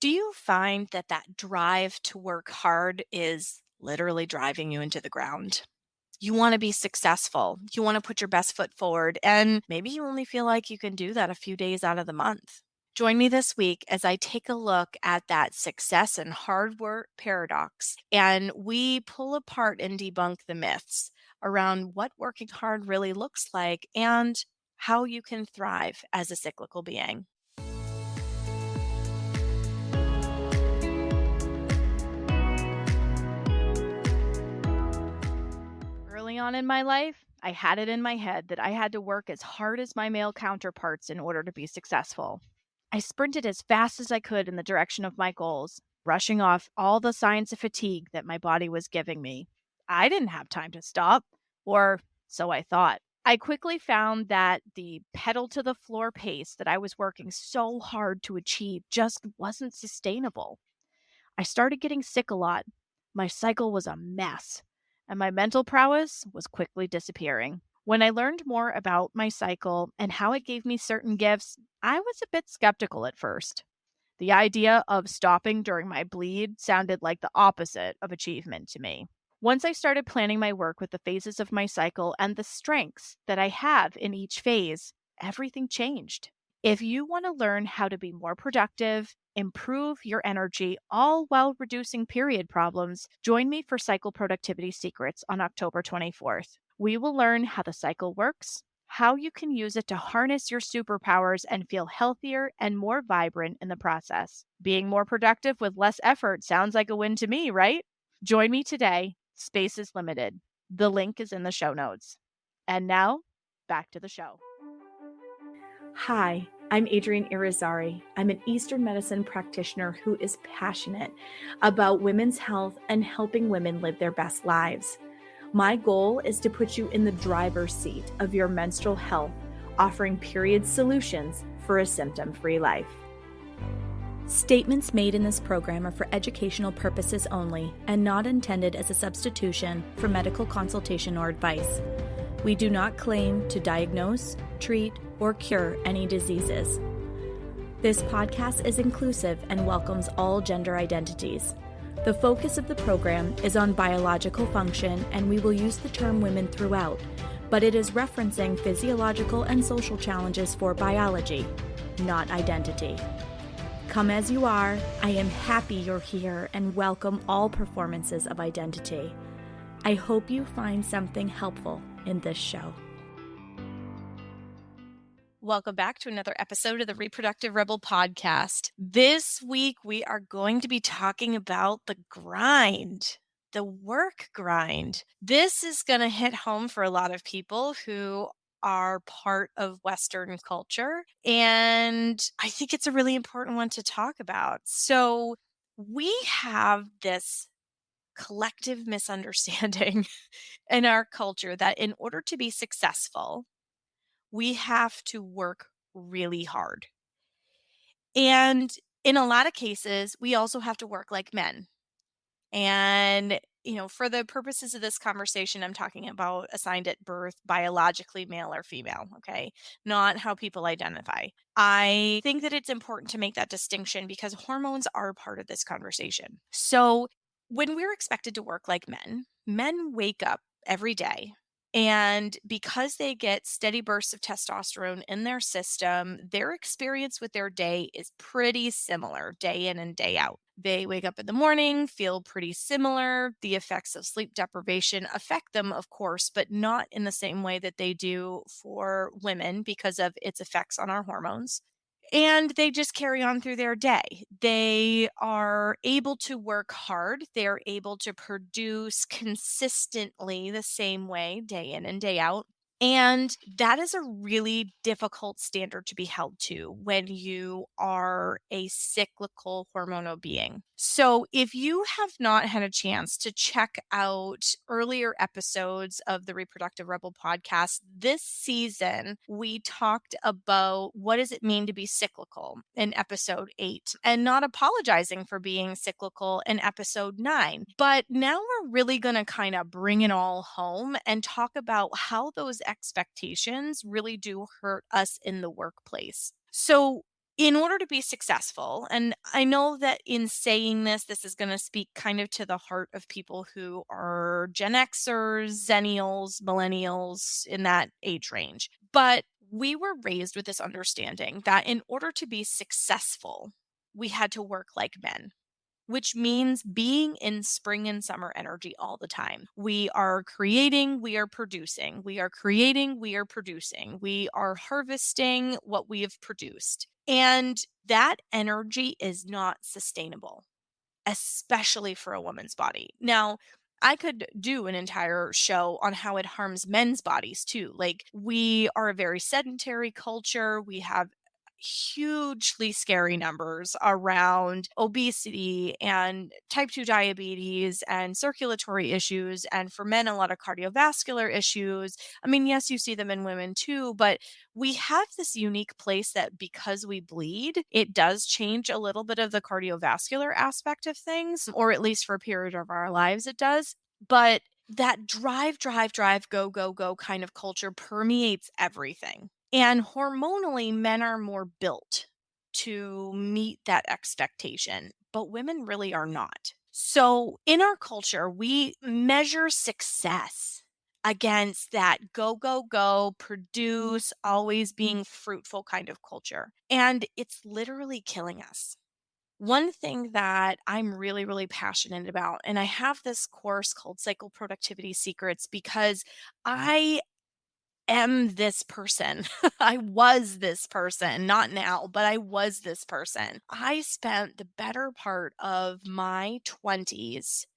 Do you find that that drive to work hard is literally driving you into the ground? You want to be successful. You want to put your best foot forward. And maybe you only feel like you can do that a few days out of the month. Join me this week as I take a look at that success and hard work paradox. And we pull apart and debunk the myths around what working hard really looks like and how you can thrive as a cyclical being. Early on in my life, I had it in my head that I had to work as hard as my male counterparts in order to be successful. I sprinted as fast as I could in the direction of my goals, brushing off all the signs of fatigue that my body was giving me. I didn't have time to stop, or so I thought. I quickly found that the pedal to the floor pace that I was working so hard to achieve just wasn't sustainable. I started getting sick a lot. My cycle was a mess, and my mental prowess was quickly disappearing. When I learned more about my cycle and how it gave me certain gifts, I was a bit skeptical at first. The idea of stopping during my bleed sounded like the opposite of achievement to me. Once I started planning my work with the phases of my cycle and the strengths that I have in each phase, everything changed. If you want to learn how to be more productive, improve your energy, all while reducing period problems, join me for Cycle Productivity Secrets on October 24th. We will learn how the cycle works, how you can use it to harness your superpowers and feel healthier and more vibrant in the process. Being more productive with less effort sounds like a win to me, right? Join me today. Space is limited. The link is in the show notes. And now, back to the show. Hi, I'm Adrienne Irizarry. I'm an Eastern medicine practitioner who is passionate about women's health and helping women live their best lives. My goal is to put you in the driver's seat of your menstrual health, offering period solutions for a symptom-free life. Statements made in this program are for educational purposes only and not intended as a substitution for medical consultation or advice. We do not claim to diagnose, treat, or cure any diseases. This podcast is inclusive and welcomes all gender identities. The focus of the program is on biological function, and we will use the term women throughout, but it is referencing physiological and social challenges for biology, not identity. Come as you are, I am happy you're here and welcome all performances of identity. I hope you find something helpful in this show. Welcome back to another episode of the Reproductive Rebel podcast. This week, we are going to be talking about the grind, the work grind. This is going to hit home for a lot of people who are part of Western culture, and I think it's a really important one to talk about. So, we have this collective misunderstanding in our culture that in order to be successful, we have to work really hard. And in a lot of cases, we also have to work like men. And, for the purposes of this conversation, I'm talking about assigned at birth, biologically male or female, okay? Not how people identify. I think that it's important to make that distinction because hormones are part of this conversation. So, when we're expected to work like men wake up every day. And because they get steady bursts of testosterone in their system, their experience with their day is pretty similar day in and day out. They wake up in the morning, feel pretty similar. The effects of sleep deprivation affect them, of course, but not in the same way that they do for women because of its effects on our hormones. And they just carry on through their day. They are able to work hard. They're able to produce consistently the same way day in and day out. And that is a really difficult standard to be held to when you are a cyclical hormonal being. So, if you have not had a chance to check out earlier episodes of the Reproductive Rebel podcast, this season we talked about what does it mean to be cyclical in episode 8 and not apologizing for being cyclical in episode 9. But now we're really going to kind of bring it all home and talk about how those expectations really do hurt us in the workplace. So, in order to be successful, and I know that in saying this, this is going to speak kind of to the heart of people who are Gen Xers, Zennials, Millennials, in that age range. But we were raised with this understanding that in order to be successful, we had to work like men, which means being in spring and summer energy all the time. We are creating, we are producing. We are creating, we are producing. We are harvesting what we have produced. And that energy is not sustainable, especially for a woman's body. Now, I could do an entire show on how it harms men's bodies too. Like, we are a very sedentary culture. We have hugely scary numbers around obesity and type 2 diabetes and circulatory issues. And for men, a lot of cardiovascular issues. I mean, yes, you see them in women too, but we have this unique place that because we bleed, it does change a little bit of the cardiovascular aspect of things, or at least for a period of our lives, it does. But that drive, go, go, go kind of culture permeates everything. And hormonally, men are more built to meet that expectation, but women really are not. So in our culture, we measure success against that go, go, go, produce, always being fruitful kind of culture. And it's literally killing us. One thing that I'm really, really passionate about, and I have this course called Cycle Productivity Secrets because I am this person. I was this person, not now, but I was this person. I spent the better part of my 20s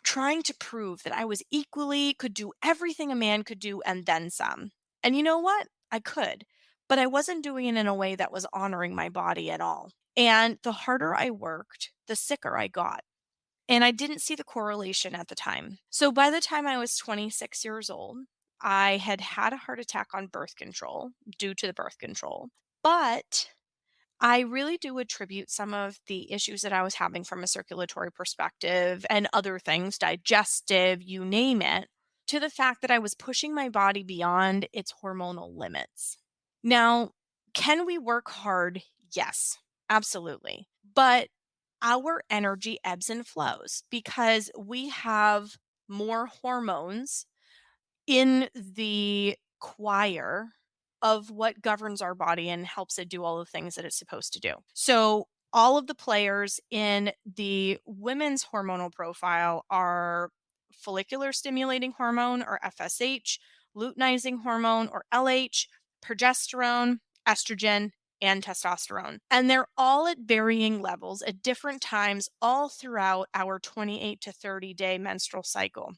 trying to prove that I was equally could do everything a man could do and then some. And you know what? I could, but I wasn't doing it in a way that was honoring my body at all. And the harder I worked, the sicker I got. And I didn't see the correlation at the time. So by the time I was 26 years old, I had had a heart attack on birth control due to the birth control. But I really do attribute some of the issues that I was having from a circulatory perspective and other things, digestive, you name it, to the fact that I was pushing my body beyond its hormonal limits. Now, can we work hard? Yes, absolutely. But our energy ebbs and flows because we have more hormones in the choir of what governs our body and helps it do all the things that it's supposed to do. So, all of the players in the women's hormonal profile are follicular stimulating hormone or FSH, luteinizing hormone or LH, progesterone, estrogen, and testosterone. And they're all at varying levels at different times all throughout our 28 to 30-day menstrual cycle.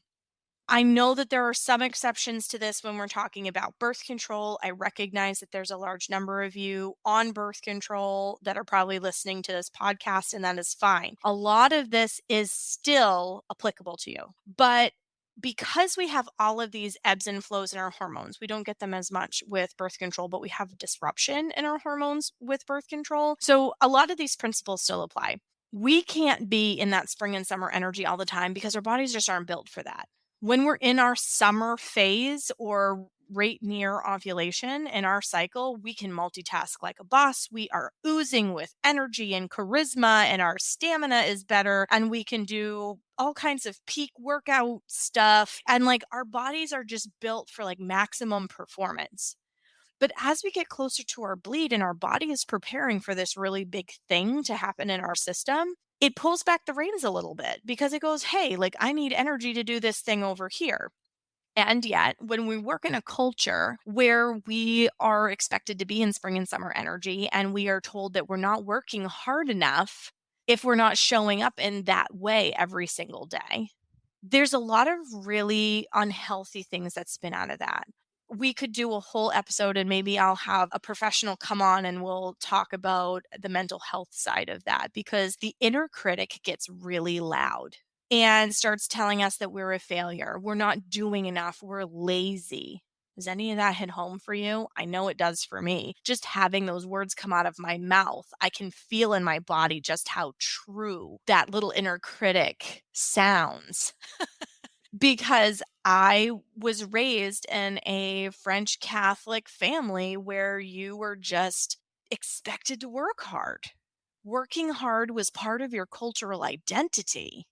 I know that there are some exceptions to this when we're talking about birth control. I recognize that there's a large number of you on birth control that are probably listening to this podcast, and that is fine. A lot of this is still applicable to you. But because we have all of these ebbs and flows in our hormones, we don't get them as much with birth control, but we have disruption in our hormones with birth control. So a lot of these principles still apply. We can't be in that spring and summer energy all the time because our bodies just aren't built for that. When we're in our summer phase or right near ovulation in our cycle, we can multitask like a boss. We are oozing with energy and charisma, and our stamina is better. And we can do all kinds of peak workout stuff. And like our bodies are just built for like maximum performance. But as we get closer to our bleed and our body is preparing for this really big thing to happen in our system, it pulls back the reins a little bit because it goes, hey, like I need energy to do this thing over here. And yet, when we work in a culture where we are expected to be in spring and summer energy and we are told that we're not working hard enough if we're not showing up in that way every single day, there's a lot of really unhealthy things that spin out of that. We could do a whole episode and maybe I'll have a professional come on and we'll talk about the mental health side of that because the inner critic gets really loud and starts telling us that we're a failure. We're not doing enough. We're lazy. Does any of that hit home for you? I know it does for me. Just having those words come out of my mouth, I can feel in my body just how true that little inner critic sounds. Because I was raised in a French Catholic family where you were just expected to work hard. Working hard was part of your cultural identity,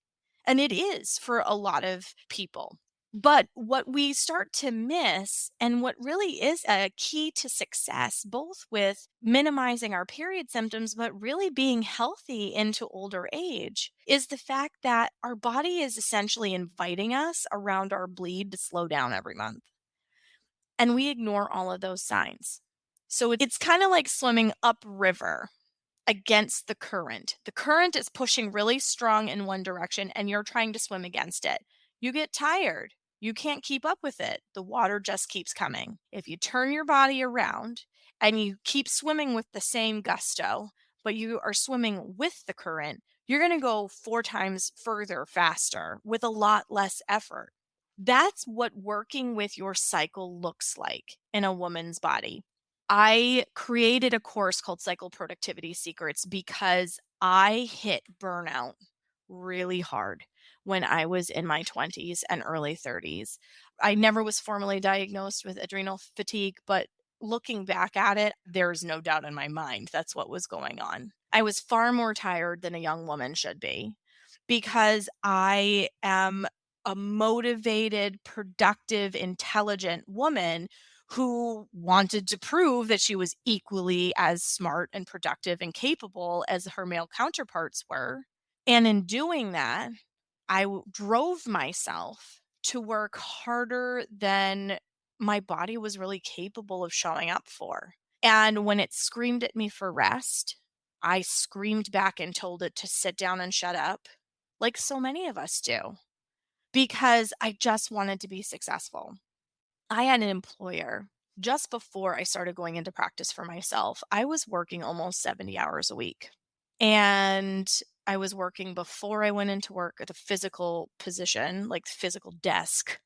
and it is for a lot of people. But what we start to miss, and what really is a key to success, both with minimizing our period symptoms, but really being healthy into older age, is the fact that our body is essentially inviting us around our bleed to slow down every month. And we ignore all of those signs. So it's kind of like swimming upriver against the current. The current is pushing really strong in one direction and you're trying to swim against it. You get tired. You can't keep up with it. The water just keeps coming. If you turn your body around and you keep swimming with the same gusto, but you are swimming with the current, you're going to go 4 times further faster with a lot less effort. That's what working with your cycle looks like in a woman's body. I created a course called Cycle Productivity Secrets because I hit burnout really hard when I was in my 20s and early 30s. I never was formally diagnosed with adrenal fatigue, but looking back at it, there's no doubt in my mind that's what was going on. I was far more tired than a young woman should be because I am a motivated, productive, intelligent woman who wanted to prove that she was equally as smart and productive and capable as her male counterparts were. And in doing that, drove myself to work harder than my body was really capable of showing up for. And when it screamed at me for rest, I screamed back and told it to sit down and shut up, like so many of us do, because I just wanted to be successful. I had an employer just before I started going into practice for myself. I was working almost 70 hours a week. And I was working before I went into work at a physical position, like physical desk.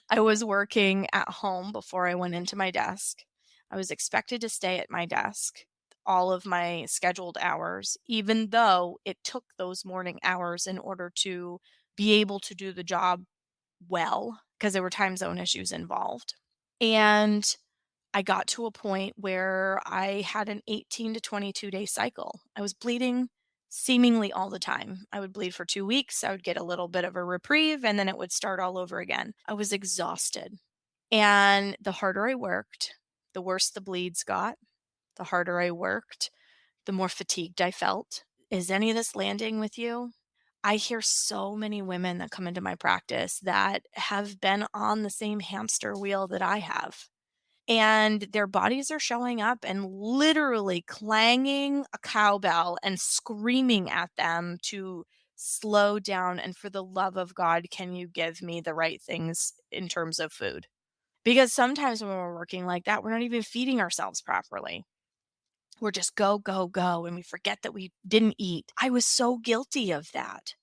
I was working at home before I went into my desk. I was expected to stay at my desk all of my scheduled hours, even though it took those morning hours in order to be able to do the job well, because there were time zone issues involved. And I got to a point where I had an 18 to 22-day cycle. I was bleeding seemingly all the time. I would bleed for 2 weeks, I would get a little bit of a reprieve, and then it would start all over again. I was exhausted. And the harder I worked, the worse the bleeds got. The harder I worked, the more fatigued I felt. Is any of this landing with you? I hear so many women that come into my practice that have been on the same hamster wheel that I have. And their bodies are showing up and literally clanging a cowbell and screaming at them to slow down. And for the love of God, can you give me the right things in terms of food? Because sometimes when we're working like that, we're not even feeding ourselves properly. We're just go, go, go. And we forget that we didn't eat. I was so guilty of that.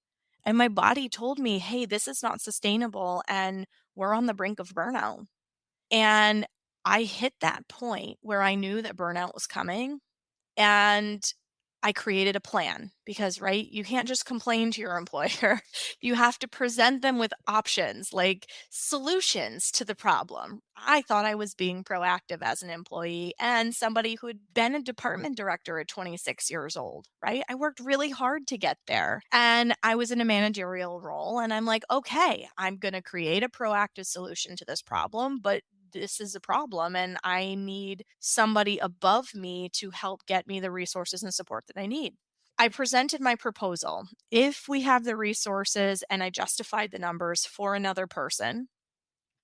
And my body told me, hey, this is not sustainable. And we're on the brink of burnout. And I hit that point where I knew that burnout was coming, and I created a plan because, right, you can't just complain to your employer. You have to present them with options, like solutions to the problem. I thought I was being proactive as an employee and somebody who had been a department director at 26 years old, right? I worked really hard to get there and I was in a managerial role. And I'm like, okay, I'm going to create a proactive solution to this problem, but this is a problem and I need somebody above me to help get me the resources and support that I need. I presented my proposal. If we have the resources and I justified the numbers for another person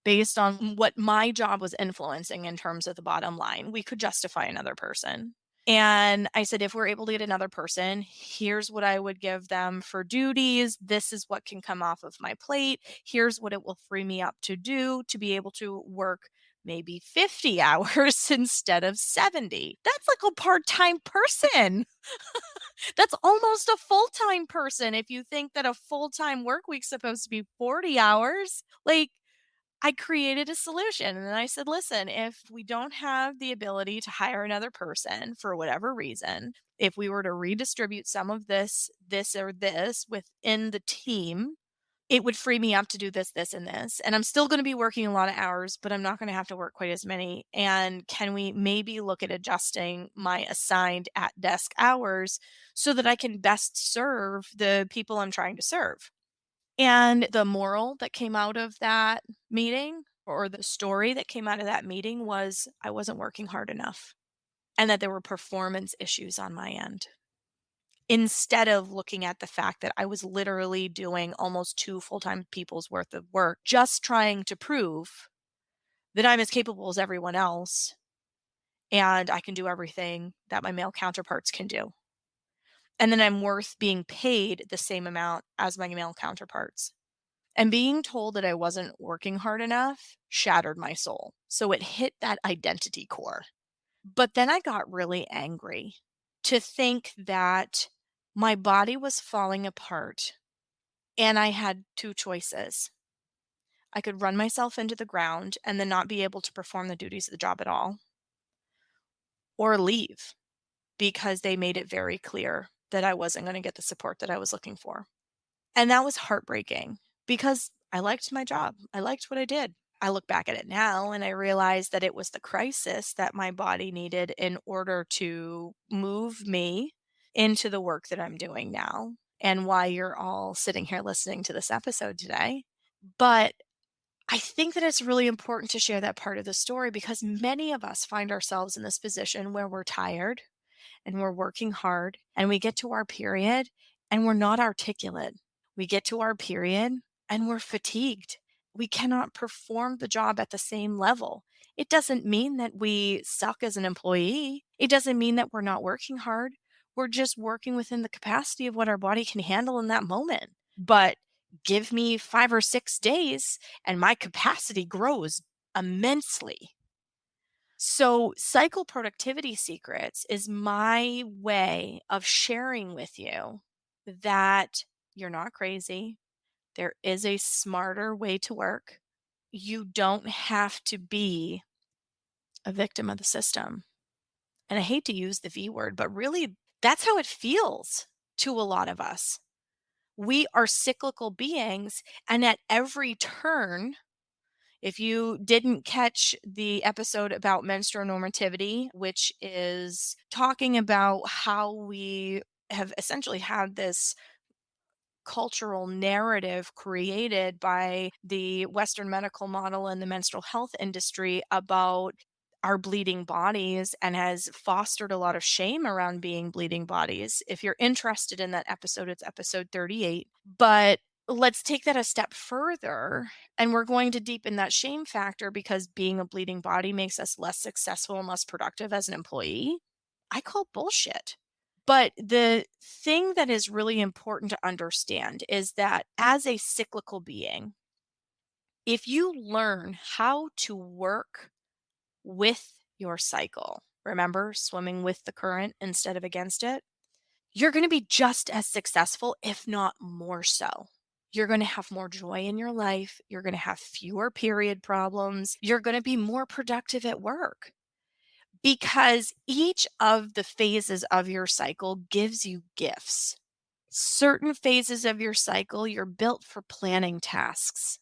based on what my job was influencing in terms of the bottom line, we could justify another person. And I said, if we're able to get another person, here's what I would give them for duties. This is what can come off of my plate. Here's what it will free me up to do to be able to work maybe 50 hours instead of 70. That's like a part-time person. That's almost a full-time person. If you think that a full-time work week's supposed to be 40 hours, like I created a solution and I said, listen, if we don't have the ability to hire another person for whatever reason, if we were to redistribute some of this or this within the team, it would free me up to do this, this, and this. And I'm still going to be working a lot of hours, but I'm not going to have to work quite as many. And can we maybe look at adjusting my assigned at desk hours so that I can best serve the people I'm trying to serve? And the moral that came out of that meeting, or the story that came out of that meeting, was I wasn't working hard enough and that there were performance issues on my end. Instead of looking at the fact that I was literally doing almost 2 full-time people's worth of work, just trying to prove that I'm as capable as everyone else and I can do everything that my male counterparts can do. And then I'm worth being paid the same amount as my male counterparts. And being told that I wasn't working hard enough shattered my soul. So it hit that identity core. But then I got really angry to think that my body was falling apart and I had two choices. I could run myself into the ground and then not be able to perform the duties of the job at all, or leave because they made it very clear that I wasn't going to get the support that I was looking for. And that was heartbreaking because I liked my job. I liked what I did. I look back at it now and I realize that it was the crisis that my body needed in order to move me into the work that I'm doing now, and why you're all sitting here listening to this episode today. But I think that it's really important to share that part of the story because many of us find ourselves in this position where we're tired and we're working hard and we get to our period and we're not articulate. We get to our period and we're fatigued. We cannot perform the job at the same level. It doesn't mean that we suck as an employee. It doesn't mean that we're not working hard. We're just working within the capacity of what our body can handle in that moment. But give me 5 or 6 days and my capacity grows immensely. So, Cycle Productivity Secrets is my way of sharing with you that you're not crazy. There is a smarter way to work. You don't have to be a victim of the system. And I hate to use the V word, but really, that's how it feels to a lot of us. We are cyclical beings, and at every turn, if you didn't catch the episode about menstrual normativity, which is talking about how we have essentially had this cultural narrative created by the Western medical model and the menstrual health industry about our bleeding bodies, and has fostered a lot of shame around being bleeding bodies. If you're interested in that episode, it's episode 38. But let's take that a step further, and we're going to deepen that shame factor because being a bleeding body makes us less successful and less productive as an employee. I call bullshit. But the thing that is really important to understand is that as a cyclical being, if you learn how to work with your cycle, remember swimming with the current instead of against it, you're going to be just as successful, if not more so. You're going to have more joy in your life. You're going to have fewer period problems. You're going to be more productive at work because each of the phases of your cycle gives you gifts. Certain phases of your cycle, you're built for planning tasks.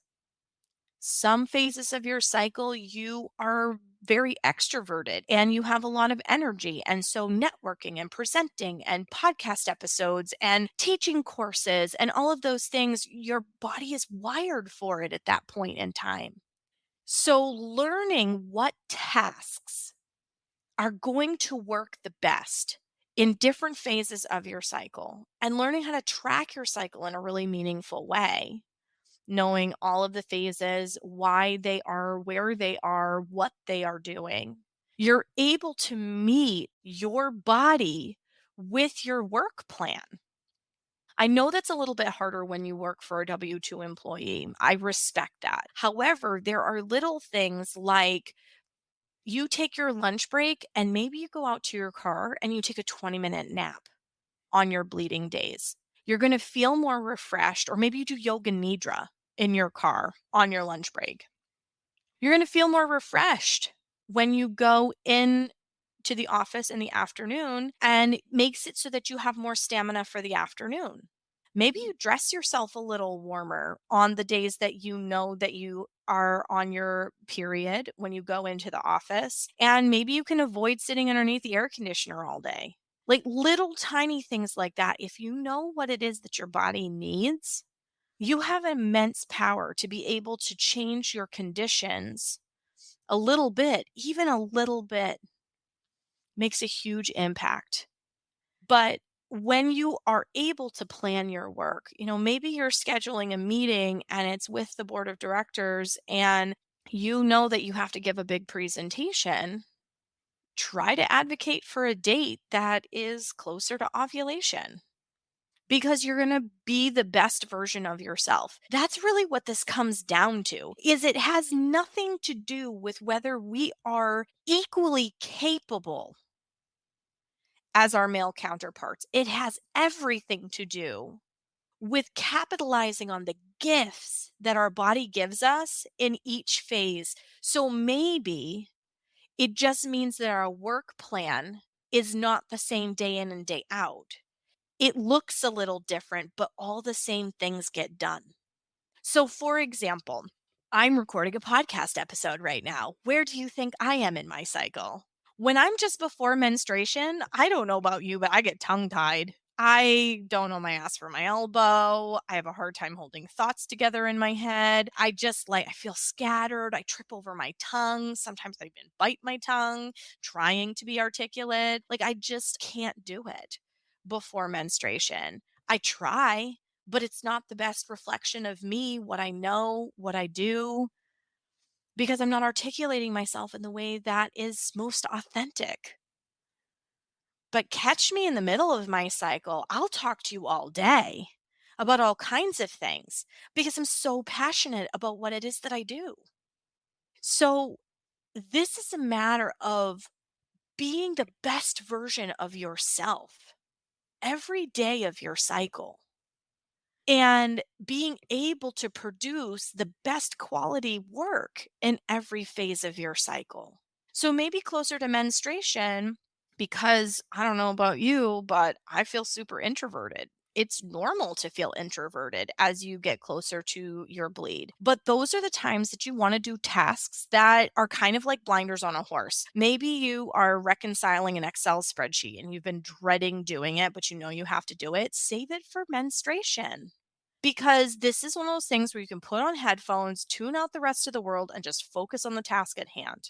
Some phases of your cycle, you are very extroverted and you have a lot of energy. And so, networking and presenting and podcast episodes and teaching courses and all of those things, your body is wired for it at that point in time. So, learning what tasks are going to work the best in different phases of your cycle and learning how to track your cycle in a really meaningful way, knowing all of the phases, why they are where they are, what they are doing. You're able to meet your body with your work plan. I know that's a little bit harder when you work for a W 2 employee. I respect that. However, there are little things like you take your lunch break and maybe you go out to your car and you take a 20-minute nap on your bleeding days. You're going to feel more refreshed, or maybe you do yoga nidra in your car on your lunch break. You're going to feel more refreshed when you go in to the office in the afternoon, and makes it so that you have more stamina for the afternoon. Maybe you dress yourself a little warmer on the days that you know that you are on your period when you go into the office. And maybe you can avoid sitting underneath the air conditioner all day. Like little tiny things like that. If you know what it is that your body needs, you have immense power to be able to change your conditions a little bit, even a little bit makes a huge impact. But when you are able to plan your work, maybe you're scheduling a meeting and it's with the board of directors and you know that you have to give a big presentation. Try to advocate for a date that is closer to ovulation because you're going to be the best version of yourself. That's really what this comes down to. Is it has nothing to do with whether we are equally capable as our male counterparts. It has everything to do with capitalizing on the gifts that our body gives us in each phase. So maybe it just means that our work plan is not the same day in and day out. It looks a little different, but all the same things get done. So, for example, I'm recording a podcast episode right now. Where do you think I am in my cycle? When I'm just before menstruation, I don't know about you, but I get tongue tied. I don't know my ass from my elbow. I have a hard time holding thoughts together in my head. I feel scattered. I trip over my tongue. Sometimes I even bite my tongue, trying to be articulate. Like, I just can't do it before menstruation. I try, but it's not the best reflection of me, what I know, what I do, because I'm not articulating myself in the way that is most authentic. But catch me in the middle of my cycle, I'll talk to you all day about all kinds of things because I'm so passionate about what it is that I do. So, this is a matter of being the best version of yourself every day of your cycle and being able to produce the best quality work in every phase of your cycle. So maybe closer to menstruation, because I don't know about you, but I feel super introverted. It's normal to feel introverted as you get closer to your bleed. But those are the times that you want to do tasks that are kind of like blinders on a horse. Maybe you are reconciling an Excel spreadsheet and you've been dreading doing it, but you know you have to do it. Save it for menstruation because this is one of those things where you can put on headphones, tune out the rest of the world, and just focus on the task at hand.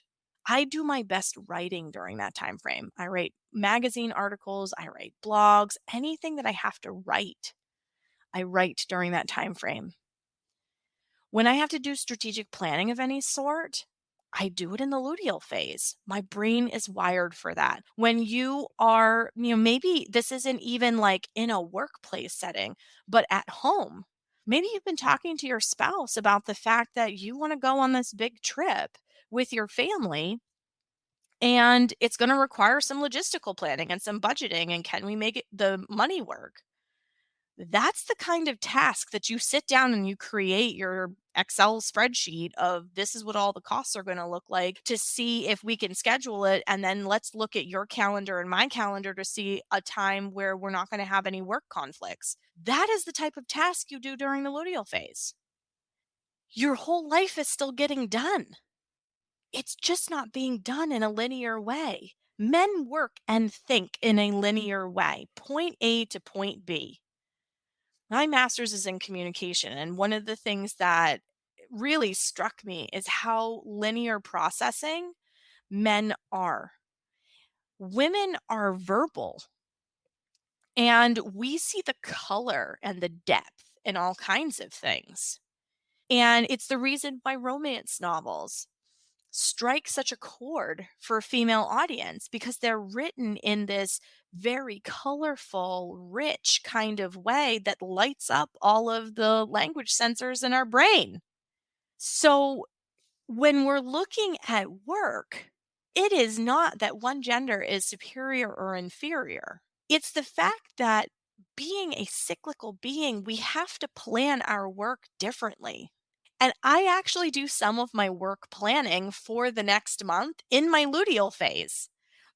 I do my best writing during that time frame. I write magazine articles, I write blogs, anything that I have to write, I write during that time frame. When I have to do strategic planning of any sort, I do it in the luteal phase. My brain is wired for that. When you are, maybe this isn't even like in a workplace setting, but at home, maybe you've been talking to your spouse about the fact that you want to go on this big trip with your family and it's going to require some logistical planning and some budgeting. And can we make the money work? That's the kind of task that you sit down and you create your Excel spreadsheet of this is what all the costs are going to look like to see if we can schedule it. And then let's look at your calendar and my calendar to see a time where we're not going to have any work conflicts. That is the type of task you do during the luteal phase. Your whole life is still getting done. It's just not being done in a linear way. Men work and think in a linear way, point A to point B. My master's is in communication, and one of the things that really struck me is how linear processing men are. Women are verbal, and we see the color and the depth in all kinds of things. And it's the reason why romance novels strike such a chord for a female audience because they're written in this very colorful, rich kind of way that lights up all of the language sensors in our brain. So when we're looking at work, it is not that one gender is superior or inferior. It's the fact that being a cyclical being, we have to plan our work differently. And I actually do some of my work planning for the next month in my luteal phase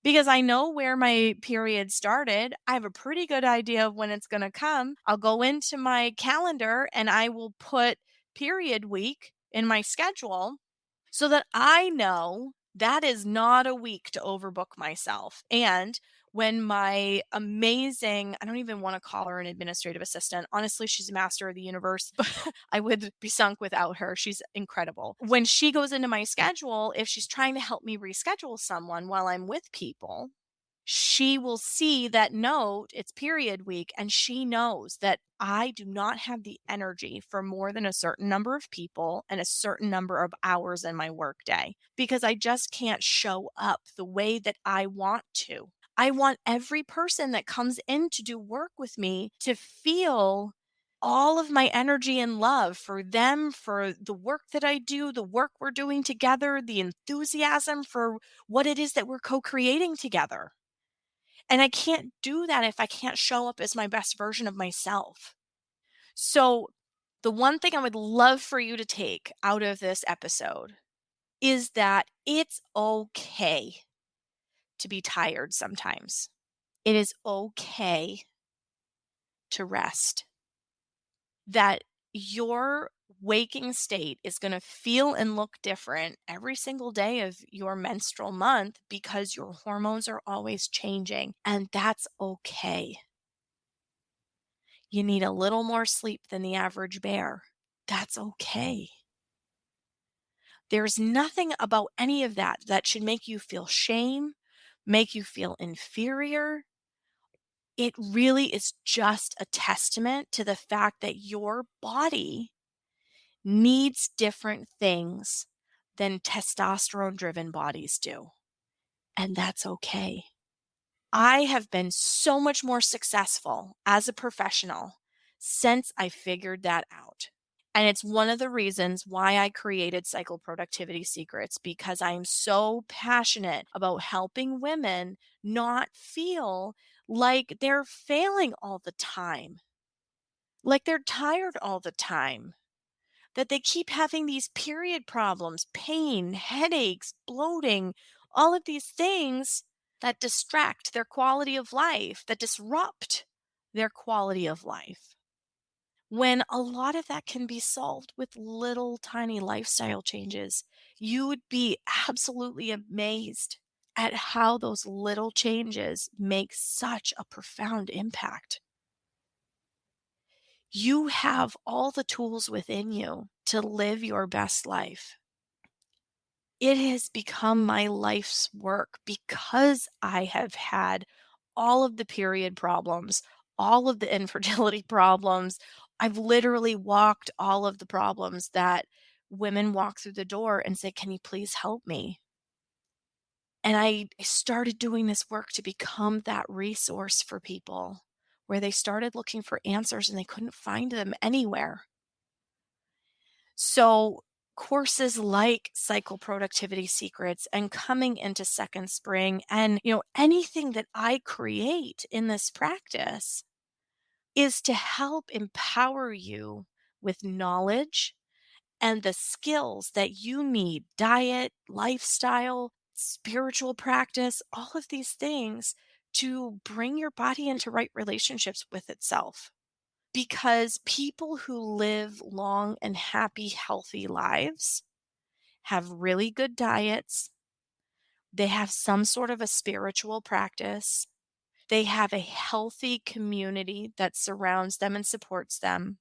because I know where my period started. I have a pretty good idea of when it's going to come. I'll go into my calendar and I will put period week in my schedule so that I know that is not a week to overbook myself. And when my amazing, I don't even want to call her an administrative assistant. Honestly, she's a master of the universe. I would be sunk without her. She's incredible. When she goes into my schedule, if she's trying to help me reschedule someone while I'm with people, she will see that note, it's period week, and she knows that I do not have the energy for more than a certain number of people and a certain number of hours in my workday because I just can't show up the way that I want to. I want every person that comes in to do work with me to feel all of my energy and love for them, for the work that I do, the work we're doing together, the enthusiasm for what it is that we're co creating together. And I can't do that if I can't show up as my best version of myself. So, the one thing I would love for you to take out of this episode is that it's okay to be tired sometimes. It is okay to rest. That your waking state is going to feel and look different every single day of your menstrual month because your hormones are always changing, and that's okay. You need a little more sleep than the average bear. That's okay. There's nothing about any of that that should make you feel shame, make you feel inferior. It really is just a testament to the fact that your body needs different things than testosterone driven bodies do. And that's okay. I have been so much more successful as a professional since I figured that out. And it's one of the reasons why I created Cycle Productivity Secrets, because I am so passionate about helping women not feel like they're failing all the time, like they're tired all the time, that they keep having these period problems, pain, headaches, bloating, all of these things that distract their quality of life, that disrupt their quality of life. When a lot of that can be solved with little tiny lifestyle changes, you would be absolutely amazed at how those little changes make such a profound impact. You have all the tools within you to live your best life. It has become my life's work because I have had all of the period problems, all of the infertility problems. I've literally walked all of the problems that women walk through the door and say, "Can you please help me?" And I started doing this work to become that resource for people where they started looking for answers and they couldn't find them anywhere. So, courses like Cycle Productivity Secrets and coming into Second Spring and, anything that I create in this practice is to help empower you with knowledge and the skills that you need, diet, lifestyle, spiritual practice, all of these things to bring your body into right relationships with itself. Because people who live long and happy, healthy lives have really good diets. They have some sort of a spiritual practice. They have a healthy community that surrounds them and supports them.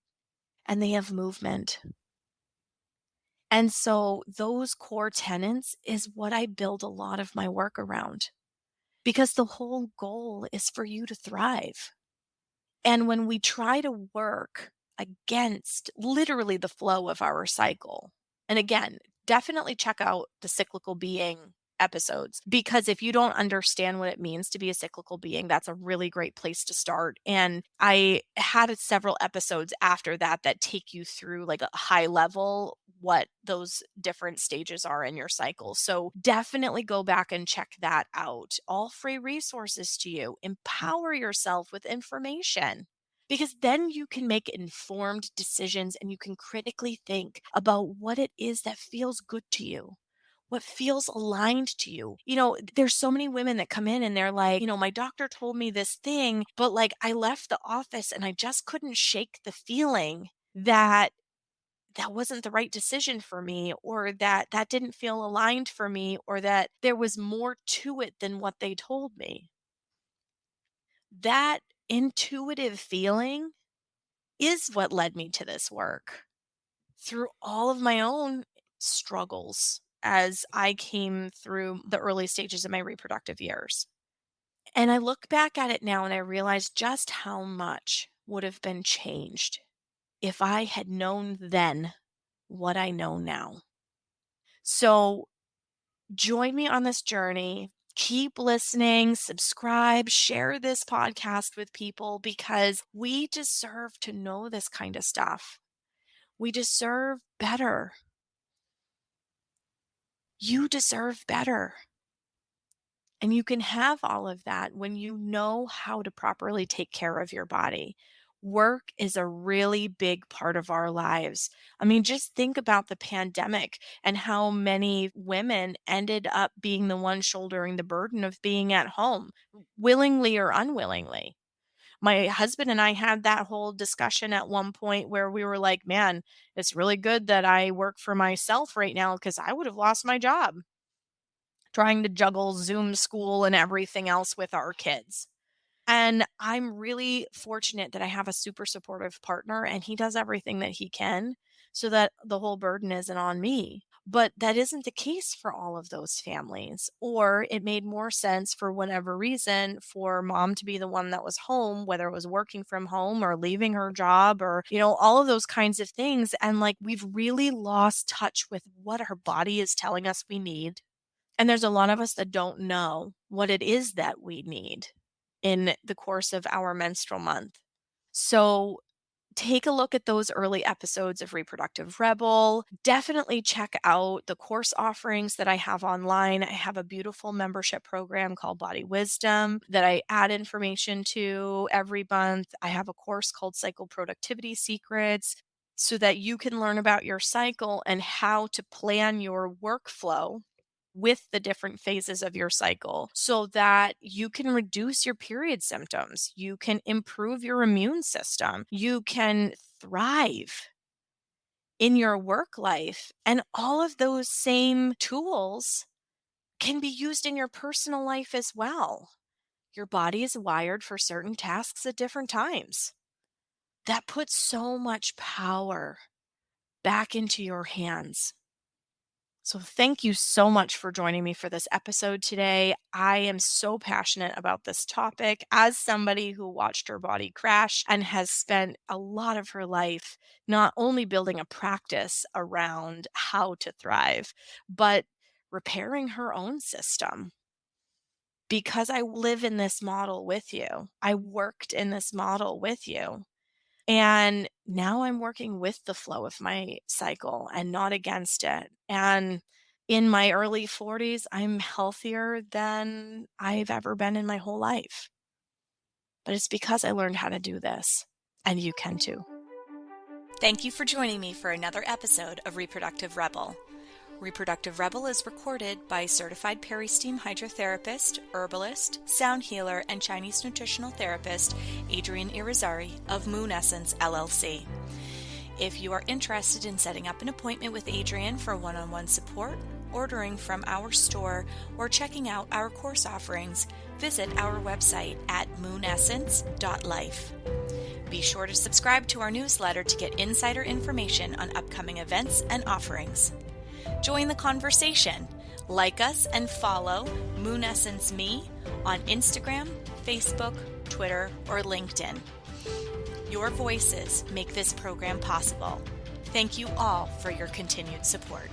And they have movement. And so those core tenets is what I build a lot of my work around because the whole goal is for you to thrive. And when we try to work against literally the flow of our cycle, and again, definitely check out the cyclical being episodes because if you don't understand what it means to be a cyclical being, that's a really great place to start. And I had several episodes after that that take you through like a high level what those different stages are in your cycle. So definitely go back and check that out. All free resources to you. Empower yourself with information because then you can make informed decisions and you can critically think about what it is that feels good to you. what feels aligned to you. You know, there's so many women that come in and they're like, my doctor told me this thing, but like I left the office and I just couldn't shake the feeling that that wasn't the right decision for me, or that that didn't feel aligned for me, or that there was more to it than what they told me. That intuitive feeling is what led me to this work through all of my own struggles as I came through the early stages of my reproductive years. And I look back at it now and I realize just how much would have been changed if I had known then what I know now. So join me on this journey. Keep listening, subscribe, share this podcast with people because we deserve to know this kind of stuff. We deserve better. You deserve better. And you can have all of that when you know how to properly take care of your body. Work is a really big part of our lives. I mean, just think about the pandemic and how many women ended up being the one shouldering the burden of being at home, willingly or unwillingly. My husband and I had that whole discussion at one point where we were like, man, it's really good that I work for myself right now because I would have lost my job trying to juggle Zoom school and everything else with our kids. And I'm really fortunate that I have a super supportive partner and he does everything that he can so that the whole burden isn't on me. But that isn't the case for all of those families. Or it made more sense for whatever reason for mom to be the one that was home, whether it was working from home or leaving her job or, all of those kinds of things. And like we've really lost touch with what our body is telling us we need. And there's a lot of us that don't know what it is that we need in the course of our menstrual month. So take a look at those early episodes of Reproductive Rebel. Definitely check out the course offerings that I have online. I have a beautiful membership program called Body Wisdom that I add information to every month. I have a course called Cycle Productivity Secrets so that you can learn about your cycle and how to plan your workflow with the different phases of your cycle so that you can reduce your period symptoms. You can improve your immune system. You can thrive in your work life. And all of those same tools can be used in your personal life as well. Your body is wired for certain tasks at different times. That puts so much power back into your hands. So, thank you so much for joining me for this episode today. I am so passionate about this topic as somebody who watched her body crash and has spent a lot of her life not only building a practice around how to thrive, but repairing her own system. Because I live in this model with you, I worked in this model with you. And now I'm working with the flow of my cycle and not against it. And in my early 40s, I'm healthier than I've ever been in my whole life. But it's because I learned how to do this. And you can too. Thank you for joining me for another episode of Reproductive Rebel. Reproductive Rebel is recorded by certified peri-steam hydrotherapist, herbalist, sound healer, and Chinese nutritional therapist Adrienne Irizarry of Moon Essence LLC. If you are interested in setting up an appointment with Adrienne for one-on-one support, ordering from our store, or checking out our course offerings, visit our website at moonessence.life. Be sure to subscribe to our newsletter to get insider information on upcoming events and offerings. Join the conversation. Like us and follow Moon Essence Me on Instagram, Facebook, Twitter, or LinkedIn. Your voices make this program possible. Thank you all for your continued support.